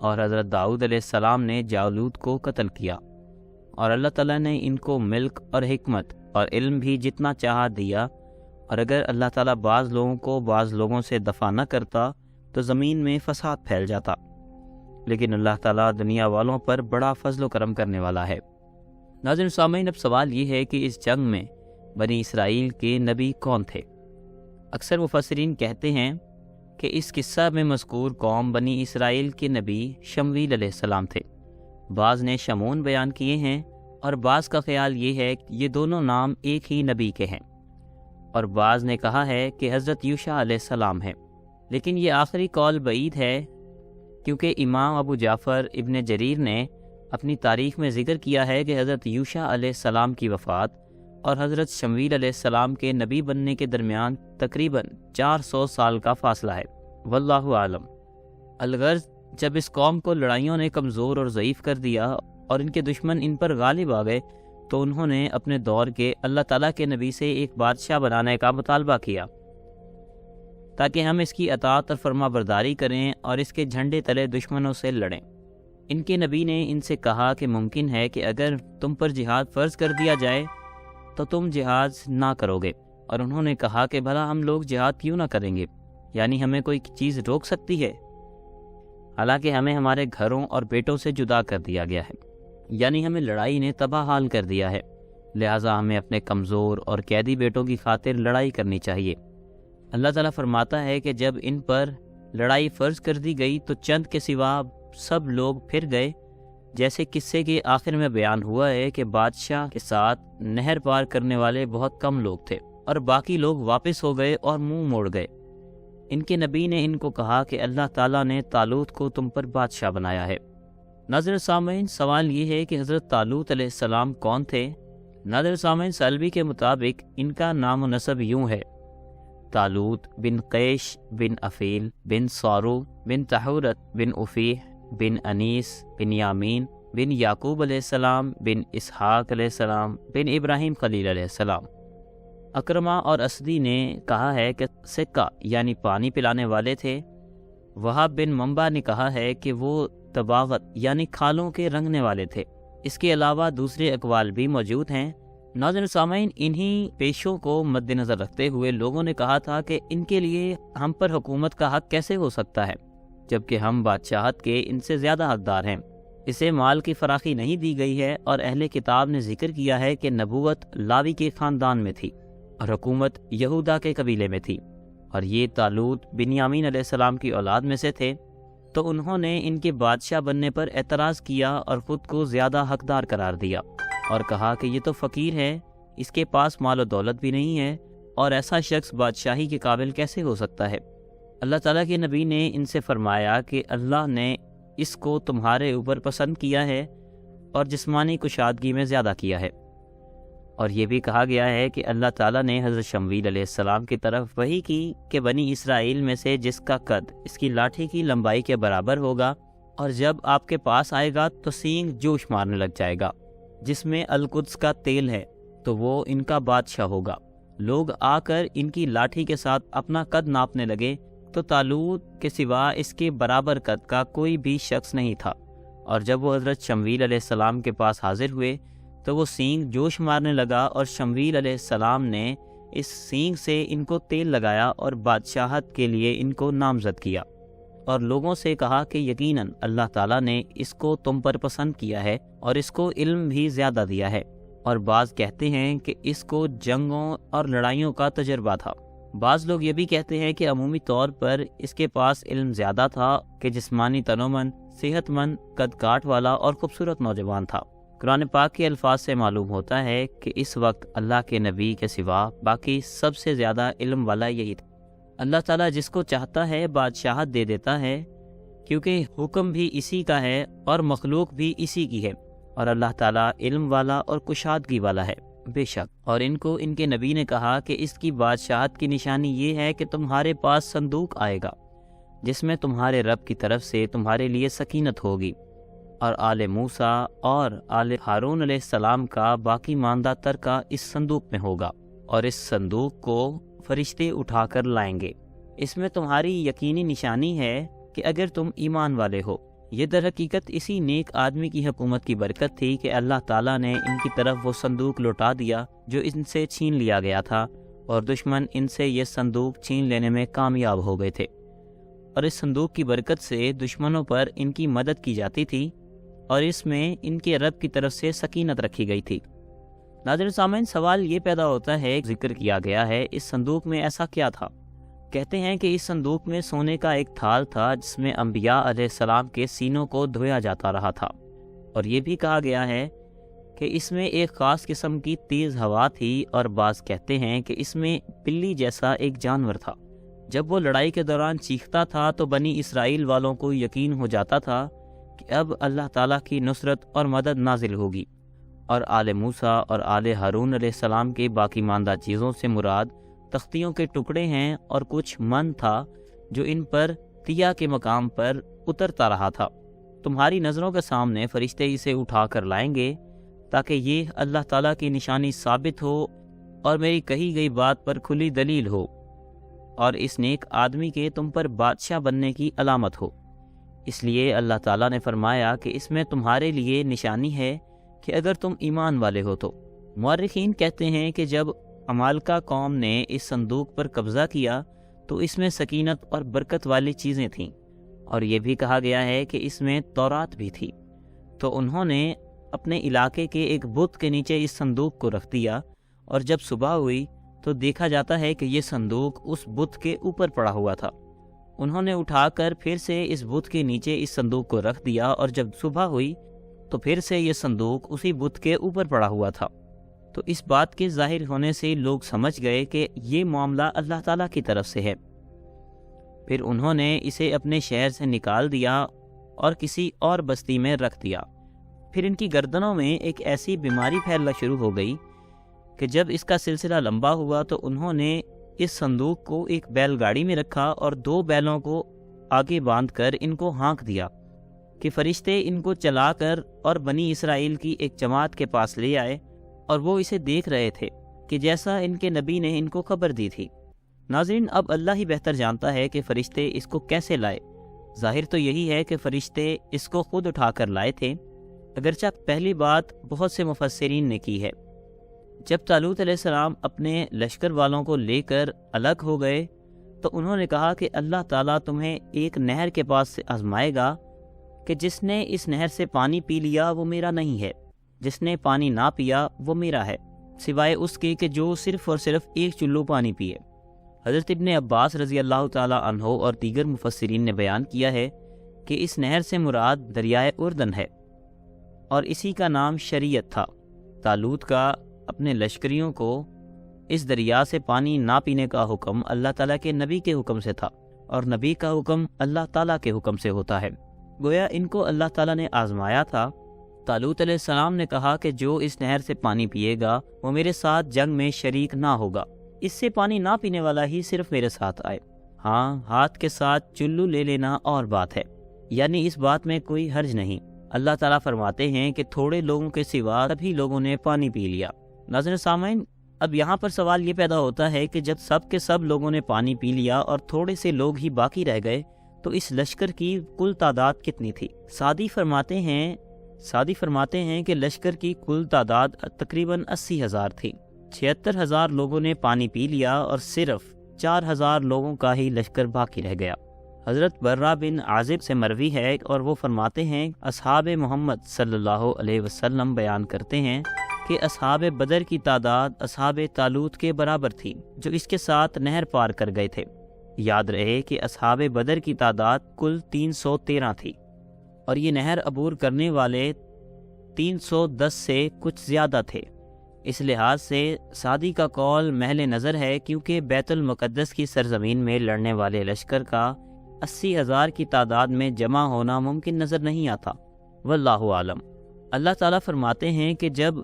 اور حضرت داؤد علیہ السلام نے جالوت کو قتل کیا، اور اللہ تعالیٰ نے ان کو ملک اور حکمت اور علم بھی جتنا چاہا دیا، اور اگر اللہ تعالیٰ بعض لوگوں کو بعض لوگوں سے دفع نہ کرتا تو زمین میں فساد پھیل جاتا، لیکن اللہ تعالیٰ دنیا والوں پر بڑا فضل و کرم کرنے والا ہے۔ ناظرین سامعین، اب سوال یہ ہے کہ اس جنگ میں بنی اسرائیل کے نبی کون تھے؟ اکثر مفسرین کہتے ہیں کہ اس قصہ میں مذکور قوم بنی اسرائیل کے نبی شمویل علیہ السلام تھے۔ بعض نے شمعون بیان کیے ہیں، اور بعض کا خیال یہ ہے کہ یہ دونوں نام ایک ہی نبی کے ہیں، اور بعض نے کہا ہے کہ حضرت یوشع علیہ السلام ہیں، لیکن یہ آخری قول بعید ہے، کیونکہ امام ابو جعفر ابن جریر نے اپنی تاریخ میں ذکر کیا ہے کہ حضرت یوشع علیہ السلام کی وفات اور حضرت شمویل علیہ السلام کے نبی بننے کے درمیان تقریباً 400 سال کا فاصلہ ہے۔ واللہ عالم۔ الغرض جب اس قوم کو لڑائیوں نے کمزور اور ضعیف کر دیا اور ان کے دشمن ان پر غالب آ گئے، تو انہوں نے اپنے دور کے اللہ تعالیٰ کے نبی سے ایک بادشاہ بنانے کا مطالبہ کیا تاکہ ہم اس کی اطاعت اور فرما برداری کریں اور اس کے جھنڈے تلے دشمنوں سے لڑیں۔ ان کے نبی نے ان سے کہا کہ ممکن ہے کہ اگر تم پر جہاد فرض کر دیا جائے تو تم جہاد نہ کرو گے، اور انہوں نے کہا کہ بھلا ہم لوگ جہاد کیوں نہ کریں گے؟ یعنی ہمیں کوئی چیز روک سکتی ہے؟ حالانکہ ہمیں ہمارے گھروں اور بیٹوں سے جدا کر دیا گیا ہے، یعنی ہمیں لڑائی نے تباہ حال کر دیا ہے، لہٰذا ہمیں اپنے کمزور اور قیدی بیٹوں کی خاطر لڑائی کرنی چاہیے۔ اللہ تعالیٰ فرماتا ہے کہ جب ان پر لڑائی فرض کر دی گئی تو چند کے سوا سب لوگ پھر گئے، جیسے قصے کے آخر میں بیان ہوا ہے کہ بادشاہ کے ساتھ نہر پار کرنے والے بہت کم لوگ تھے، اور باقی لوگ واپس ہو گئے اور منہ موڑ گئے۔ ان کے نبی نے ان کو کہا کہ اللہ تعالیٰ نے طالوت کو تم پر بادشاہ بنایا ہے۔ ناظرین سامعین، سوال یہ ہے کہ حضرت طالوت علیہ السلام کون تھے؟ ناظرین سامعین، سلبی کے مطابق ان کا نام و نسب یوں ہے: طالوت بن قیش بن افیل بن صارو بن تحورت بن افیح بن انیس بن یامین بن یعقوب علیہ السلام بن اسحاق علیہ السلام بن ابراہیم خلیل علیہ السلام۔ اکرمہ اور اسدی نے کہا ہے کہ سکہ یعنی پانی پلانے والے تھے۔ وہاب بن منبع نے کہا ہے کہ وہ طباغت یعنی کھالوں کے رنگنے والے تھے۔ اس کے علاوہ دوسرے اقوال بھی موجود ہیں۔ ناظرین سامعین، انہی پیشوں کو مد نظر رکھتے ہوئے لوگوں نے کہا تھا کہ ان کے لیے ہم پر حکومت کا حق کیسے ہو سکتا ہے، جبکہ ہم بادشاہت کے ان سے زیادہ حقدار ہیں۔ اسے مال کی فراخی نہیں دی گئی ہے، اور اہل کتاب نے ذکر کیا ہے کہ نبوت لاوی کے خاندان میں تھی اور حکومت یہودا کے قبیلے میں تھی، اور یہ طالوت بنیامین علیہ السلام کی اولاد میں سے تھے۔ تو انہوں نے ان کے بادشاہ بننے پر اعتراض کیا اور خود کو زیادہ حقدار قرار دیا، اور کہا کہ یہ تو فقیر ہے، اس کے پاس مال و دولت بھی نہیں ہے، اور ایسا شخص بادشاہی کے قابل کیسے ہو سکتا ہے؟ اللہ تعالیٰ کے نبی نے ان سے فرمایا کہ اللہ نے اس کو تمہارے اوپر پسند کیا ہے اور جسمانی کشادگی میں زیادہ کیا ہے۔ اور یہ بھی کہا گیا ہے کہ اللہ تعالیٰ نے حضرت شمویل علیہ السلام کی طرف وحی کی کہ بنی اسرائیل میں سے جس کا قد اس کی لاٹھی کی لمبائی کے برابر ہوگا اور جب آپ کے پاس آئے گا تو سینگ جوش مارنے لگ جائے گا، جس میں القدس کا تیل ہے، تو وہ ان کا بادشاہ ہوگا۔ لوگ آ کر ان کی لاٹھی کے ساتھ اپنا قد ناپنے لگے تو طالوت کے سوا اس کے برابر قد کا کوئی بھی شخص نہیں تھا، اور جب وہ حضرت شمویل علیہ السلام کے پاس حاضر ہوئے تو وہ سینگ جوش مارنے لگا، اور شمویل علیہ السلام نے اس سینگ سے ان کو تیل لگایا اور بادشاہت کے لیے ان کو نامزد کیا، اور لوگوں سے کہا کہ یقیناً اللہ تعالیٰ نے اس کو تم پر پسند کیا ہے اور اس کو علم بھی زیادہ دیا ہے۔ اور بعض کہتے ہیں کہ اس کو جنگوں اور لڑائیوں کا تجربہ تھا۔ بعض لوگ یہ بھی کہتے ہیں کہ عمومی طور پر اس کے پاس علم زیادہ تھا کہ جسمانی تنومند، صحت مند، قد کاٹ والا اور خوبصورت نوجوان تھا۔ قرآن پاک کے الفاظ سے معلوم ہوتا ہے کہ اس وقت اللہ کے نبی کے سوا باقی سب سے زیادہ علم والا یہی تھا۔ اللہ تعالیٰ جس کو چاہتا ہے بادشاہت دے دیتا ہے، کیونکہ حکم بھی اسی کا ہے اور مخلوق بھی اسی کی ہے، اور اللہ تعالیٰ علم والا اور کشادگی والا ہے بے شک۔ اور ان کو ان کے نبی نے کہا کہ اس کی بادشاہت کی نشانی یہ ہے کہ تمہارے پاس صندوق آئے گا جس میں تمہارے رب کی طرف سے تمہارے لیے سکینت ہوگی، اور آل موسیٰ اور آل ہارون علیہ السلام کا باقی ماندہ ترکہ اس صندوق میں ہوگا، اور اس صندوق کو فرشتے اٹھا کر لائیں گے۔ اس میں تمہاری یقینی نشانی ہے کہ اگر تم ایمان والے ہو، یہ در حقیقت اسی نیک آدمی کی حکومت کی برکت تھی کہ اللہ تعالیٰ نے ان کی طرف وہ صندوق لوٹا دیا جو ان سے چھین لیا گیا تھا، اور دشمن ان سے یہ صندوق چھین لینے میں کامیاب ہو گئے تھے، اور اس صندوق کی برکت سے دشمنوں پر ان کی مدد کی جاتی تھی، اور اس میں ان کے رب کی طرف سے سکینت رکھی گئی تھی۔ ناظرین سامعین، سوال یہ پیدا ہوتا ہے، ذکر کیا گیا ہے اس صندوق میں ایسا کیا تھا؟ کہتے ہیں کہ اس صندوق میں سونے کا ایک تھال تھا جس میں انبیاء علیہ السلام کے سینوں کو دھویا جاتا رہا تھا، اور یہ بھی کہا گیا ہے کہ اس میں ایک خاص قسم کی تیز ہوا تھی، اور بعض کہتے ہیں کہ اس میں بلی جیسا ایک جانور تھا۔ جب وہ لڑائی کے دوران چیختا تھا تو بنی اسرائیل والوں کو یقین ہو جاتا تھا کہ اب اللہ تعالیٰ کی نصرت اور مدد نازل ہوگی، اور آل موسیٰ اور آل ہارون علیہ السلام کے باقی ماندہ چیزوں سے مراد تختیوں کے ٹکڑے ہیں، اور کچھ من تھا جو ان پر تیا کے مقام پر اترتا رہا تھا۔ تمہاری نظروں کے سامنے فرشتے اسے اٹھا کر لائیں گے تاکہ یہ اللہ تعالیٰ کی نشانی ثابت ہو اور میری کہی گئی بات پر کھلی دلیل ہو، اور اس نیک آدمی کے تم پر بادشاہ بننے کی علامت ہو۔ اس لیے اللہ تعالیٰ نے فرمایا کہ اس میں تمہارے لیے نشانی ہے کہ اگر تم ایمان والے ہو تو۔ مورخین کہتے ہیں کہ جب عمالقہ قوم نے اس صندوق پر قبضہ کیا تو اس میں سکینت اور برکت والی چیزیں تھیں، اور یہ بھی کہا گیا ہے کہ اس میں تورات بھی تھی، تو انہوں نے اپنے علاقے کے ایک بت کے نیچے اس صندوق کو رکھ دیا، اور جب صبح ہوئی تو دیکھا جاتا ہے کہ یہ صندوق اس بت کے اوپر پڑا ہوا تھا۔ انہوں نے اٹھا کر پھر سے اس بت کے نیچے اس صندوق کو رکھ دیا، اور جب صبح ہوئی تو پھر سے یہ صندوق اسی بت کے اوپر پڑا ہوا تھا۔ تو اس بات کے ظاہر ہونے سے لوگ سمجھ گئے کہ یہ معاملہ اللہ تعالیٰ کی طرف سے ہے۔ پھر انہوں نے اسے اپنے شہر سے نکال دیا اور کسی اور بستی میں رکھ دیا۔ پھر ان کی گردنوں میں ایک ایسی بیماری پھیلنا شروع ہو گئی کہ جب اس کا سلسلہ لمبا ہوا تو انہوں نے اس صندوق کو ایک بیل گاڑی میں رکھا اور 2 بیلوں کو آگے باندھ کر ان کو ہانک دیا کہ فرشتے ان کو چلا کر اور بنی اسرائیل کی ایک جماعت کے پاس لے آئے، اور وہ اسے دیکھ رہے تھے کہ جیسا ان کے نبی نے ان کو خبر دی تھی۔ ناظرین، اب اللہ ہی بہتر جانتا ہے کہ فرشتے اس کو کیسے لائے۔ ظاہر تو یہی ہے کہ فرشتے اس کو خود اٹھا کر لائے تھے، اگرچہ پہلی بات بہت سے مفسرین نے کی ہے۔ جب طالوت علیہ السلام اپنے لشکر والوں کو لے کر الگ ہو گئے تو انہوں نے کہا کہ اللہ تعالیٰ تمہیں ایک نہر کے پاس سے آزمائے گا کہ جس نے اس نہر سے پانی پی لیا وہ میرا نہیں ہے، جس نے پانی نہ پیا وہ میرا ہے، سوائے اس کے کہ جو صرف اور صرف ایک چلو پانی پیے۔ حضرت ابن عباس رضی اللہ تعالیٰ عنہ اور دیگر مفسرین نے بیان کیا ہے کہ اس نہر سے مراد دریائے اردن ہے، اور اسی کا نام شریعت تھا۔ طالوت کا اپنے لشکریوں کو اس دریا سے پانی نہ پینے کا حکم اللہ تعالیٰ کے نبی کے حکم سے تھا، اور نبی کا حکم اللہ تعالیٰ کے حکم سے ہوتا ہے۔ گویا ان کو اللہ تعالیٰ نے آزمایا تھا۔ طالوت علیہ السلام نے کہا کہ جو اس نہر سے پانی پیے گا وہ میرے ساتھ جنگ میں شریک نہ ہوگا، اس سے پانی نہ پینے والا ہی صرف میرے ساتھ آئے۔ ہاں، ہاتھ کے ساتھ چلو لے لینا اور بات ہے، یعنی اس بات میں کوئی حرج نہیں۔ اللہ تعالیٰ فرماتے ہیں کہ تھوڑے لوگوں کے سوا سبھی لوگوں نے پانی پی لیا۔ ناظرین سامعین، اب یہاں پر سوال یہ پیدا ہوتا ہے کہ جب سب کے سب لوگوں نے پانی پی لیا اور تھوڑے سے لوگ ہی باقی رہ گئے تو اس لشکر کی کل تعداد کتنی تھی؟ سعدی فرماتے ہیں کہ لشکر کی کل تعداد تقریباً 80,000 تھی۔ 76,000 لوگوں نے پانی پی لیا اور صرف 4,000 لوگوں کا ہی لشکر باقی رہ گیا۔ حضرت برہ بن عازب سے مروی ہے اور وہ فرماتے ہیں اصحاب محمد صلی اللہ علیہ وسلم بیان کرتے ہیں کہ اصحاب بدر کی تعداد اصحاب طالوت کے برابر تھی جو اس کے ساتھ نہر پار کر گئے تھے۔ یاد رہے کہ اصحاب بدر کی تعداد کل 313 تھی، اور یہ نہر عبور کرنے والے 310 سے کچھ زیادہ تھے۔ اس لحاظ سے سعدی کا قول محل نظر ہے، کیونکہ بیت المقدس کی سرزمین میں لڑنے والے لشکر کا 80,000 کی تعداد میں جمع ہونا ممکن نظر نہیں آتا۔ واللہ عالم۔ اللہ تعالیٰ فرماتے ہیں کہ جب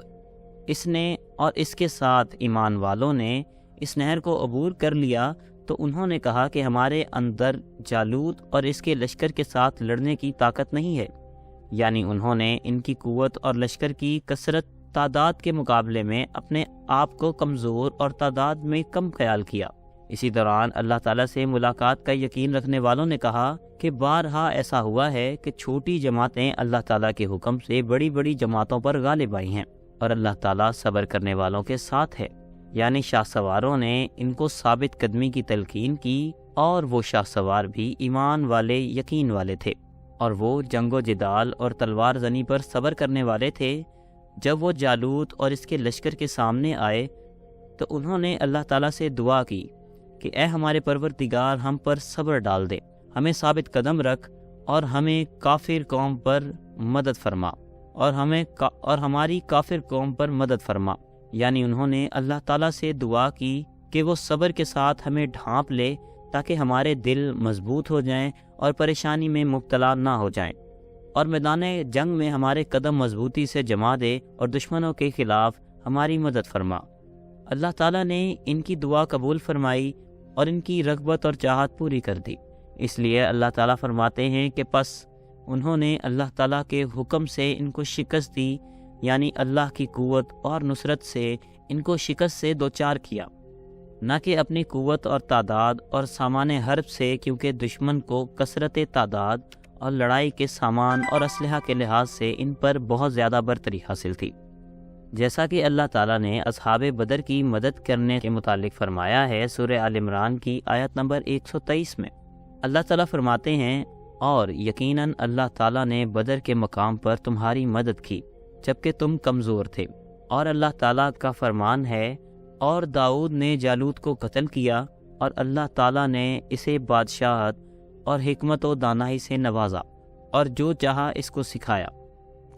اس نے اور اس کے ساتھ ایمان والوں نے اس نہر کو عبور کر لیا تو انہوں نے کہا کہ ہمارے اندر جالوت اور اس کے لشکر کے ساتھ لڑنے کی طاقت نہیں ہے، یعنی انہوں نے ان کی قوت اور لشکر کی کثرت تعداد کے مقابلے میں اپنے آپ کو کمزور اور تعداد میں کم خیال کیا۔ اسی دوران اللہ تعالیٰ سے ملاقات کا یقین رکھنے والوں نے کہا کہ بارہا ایسا ہوا ہے کہ چھوٹی جماعتیں اللہ تعالیٰ کے حکم سے بڑی بڑی جماعتوں پر غالب آئی ہیں، اور اللہ تعالیٰ صبر کرنے والوں کے ساتھ ہے۔ یعنی شاہ سواروں نے ان کو ثابت قدمی کی تلقین کی، اور وہ شاہ سوار بھی ایمان والے، یقین والے تھے، اور وہ جنگ و جدال اور تلوار زنی پر صبر کرنے والے تھے۔ جب وہ جالوت اور اس کے لشکر کے سامنے آئے تو انہوں نے اللہ تعالیٰ سے دعا کی کہ اے ہمارے پروردگار، ہم پر صبر ڈال دے، ہمیں ثابت قدم رکھ، اور ہمیں کافر قوم پر مدد فرما، اور ہماری کافر قوم پر مدد فرما۔ یعنی انہوں نے اللہ تعالیٰ سے دعا کی کہ وہ صبر کے ساتھ ہمیں ڈھانپ لے تاکہ ہمارے دل مضبوط ہو جائیں اور پریشانی میں مبتلا نہ ہو جائیں، اور میدان جنگ میں ہمارے قدم مضبوطی سے جما دے اور دشمنوں کے خلاف ہماری مدد فرما۔ اللہ تعالیٰ نے ان کی دعا قبول فرمائی اور ان کی رغبت اور چاہت پوری کر دی۔ اس لیے اللہ تعالیٰ فرماتے ہیں کہ پس انہوں نے اللہ تعالیٰ کے حکم سے ان کو شکست دی، یعنی اللہ کی قوت اور نصرت سے ان کو شکست سے دوچار کیا، نہ کہ اپنی قوت اور تعداد اور سامان حرب سے، کیونکہ دشمن کو کثرت تعداد اور لڑائی کے سامان اور اسلحہ کے لحاظ سے ان پر بہت زیادہ برتری حاصل تھی۔ جیسا کہ اللہ تعالیٰ نے اصحاب بدر کی مدد کرنے کے متعلق فرمایا ہے سورہ آل عمران کی آیت نمبر 123 میں، اللہ تعالیٰ فرماتے ہیں، اور یقیناً اللہ تعالیٰ نے بدر کے مقام پر تمہاری مدد کی جبکہ تم کمزور تھے، اور اللہ تعالیٰ کا فرمان ہے، اور داؤد نے جالوت کو قتل کیا، اور اللہ تعالیٰ نے اسے بادشاہت اور حکمت و دانائی سے نوازا، اور جو چاہا اس کو سکھایا۔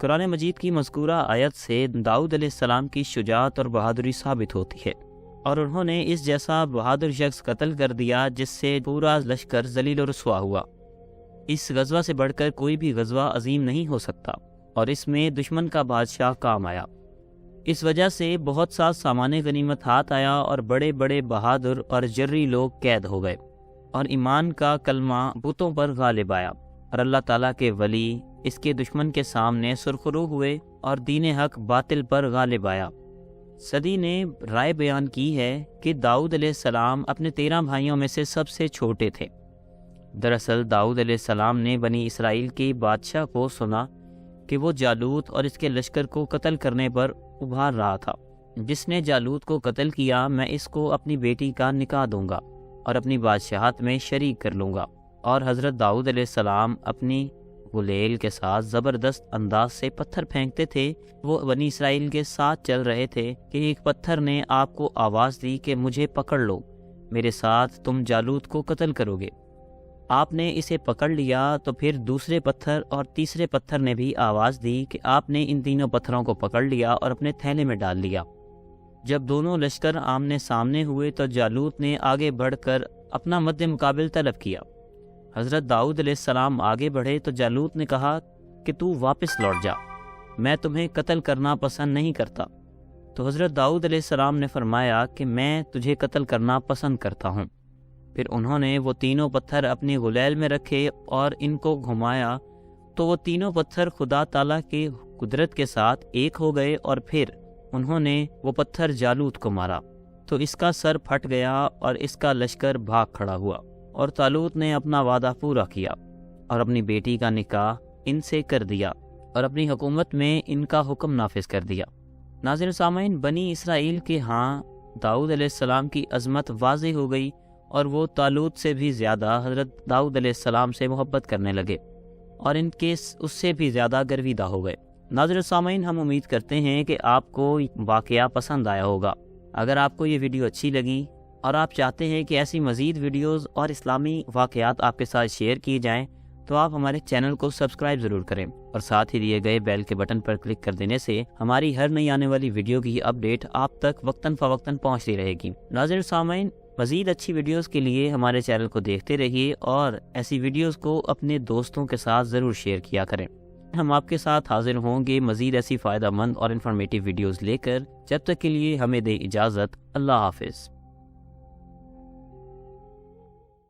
قرآن مجید کی مذکورہ آیت سے داؤد علیہ السلام کی شجاعت اور بہادری ثابت ہوتی ہے، اور انہوں نے اس جیسا بہادر شخص قتل کر دیا جس سے پورا لشکر ذلیل و رسوا ہوا۔ اس غزوہ سے بڑھ کر کوئی بھی غزوہ عظیم نہیں ہو سکتا، اور اس میں دشمن کا بادشاہ کام آیا۔ اس وجہ سے بہت سا سامان غنیمت ہاتھ آیا، اور بڑے بڑے بہادر اور جری لوگ قید ہو گئے، اور ایمان کا کلمہ بتوں پر غالب آیا، اور اللہ تعالیٰ کے ولی اس کے دشمن کے سامنے سرخرو ہوئے، اور دین حق باطل پر غالب آیا۔ صدی نے رائے بیان کی ہے کہ داؤد علیہ السلام اپنے 13 بھائیوں میں سے سب سے چھوٹے تھے۔ دراصل داؤد علیہ السلام نے بنی اسرائیل کے بادشاہ کو سنا کہ وہ جالوت اور اس کے لشکر کو قتل کرنے پر ابھار رہا تھا۔ جس نے جالوت کو قتل کیا، میں اس کو اپنی بیٹی کا نکاح دوں گا اور اپنی بادشاہت میں شریک کر لوں گا۔ اور حضرت داؤد علیہ السلام اپنی غلیل کے ساتھ زبردست انداز سے پتھر پھینکتے تھے۔ وہ بنی اسرائیل کے ساتھ چل رہے تھے کہ ایک پتھر نے آپ کو آواز دی کہ مجھے پکڑ لو، میرے ساتھ تم جالوت کو قتل کرو گے۔ آپ نے اسے پکڑ لیا تو پھر دوسرے پتھر اور تیسرے پتھر نے بھی آواز دی کہ آپ نے ان تینوں پتھروں کو پکڑ لیا اور اپنے تھیلے میں ڈال لیا۔ جب دونوں لشکر آمنے سامنے ہوئے تو جالوت نے آگے بڑھ کر اپنا مد مقابل طلب کیا۔ حضرت داؤد علیہ السلام آگے بڑھے تو جالوت نے کہا کہ تو واپس لوٹ جا، میں تمہیں قتل کرنا پسند نہیں کرتا۔ تو حضرت داؤد علیہ السلام نے فرمایا کہ میں تجھے قتل کرنا پسند کرتا ہوں۔ پھر انہوں نے وہ تینوں پتھر اپنی غلیل میں رکھے اور ان کو گھمایا تو وہ تینوں پتھر خدا تعالیٰ کی قدرت کے ساتھ ایک ہو گئے، اور پھر انہوں نے وہ پتھر جالوت کو مارا تو اس کا سر پھٹ گیا اور اس کا لشکر بھاگ کھڑا ہوا، اور طالوت نے اپنا وعدہ پورا کیا اور اپنی بیٹی کا نکاح ان سے کر دیا اور اپنی حکومت میں ان کا حکم نافذ کر دیا۔ ناظرین سامعین، بنی اسرائیل کے ہاں داؤد علیہ السلام کی عظمت واضح ہو گئی، اور وہ طالوت سے بھی زیادہ حضرت داؤد علیہ السلام سے محبت کرنے لگے، اور ان کے اس سے بھی زیادہ گرویدہ ہو گئے۔ ناظرین سامعین، ہم امید کرتے ہیں کہ آپ کو واقعہ پسند آیا ہوگا۔ اگر آپ کو یہ ویڈیو اچھی لگی اور آپ چاہتے ہیں کہ ایسی مزید ویڈیوز اور اسلامی واقعات آپ کے ساتھ شیئر کی جائیں تو آپ ہمارے چینل کو سبسکرائب ضرور کریں، اور ساتھ ہی دیے گئے بیل کے بٹن پر کلک کر دینے سے ہماری ہر نئی آنے والی ویڈیو کی اپڈیٹ آپ تک وقتاً فوقتاً پہنچتی رہے گی۔ ناظرین سامعین، مزید اچھی ویڈیوز کے لیے ہمارے چینل کو دیکھتے رہیے، اور ایسی ویڈیوز کو اپنے دوستوں کے ساتھ ضرور شیئر کیا کریں۔ ہم آپ کے ساتھ حاضر ہوں گے مزید ایسی فائدہ مند اور انفارمیٹیو ویڈیوز لے کر۔ جب تک کے لیے ہمیں دے اجازت، اللہ حافظ۔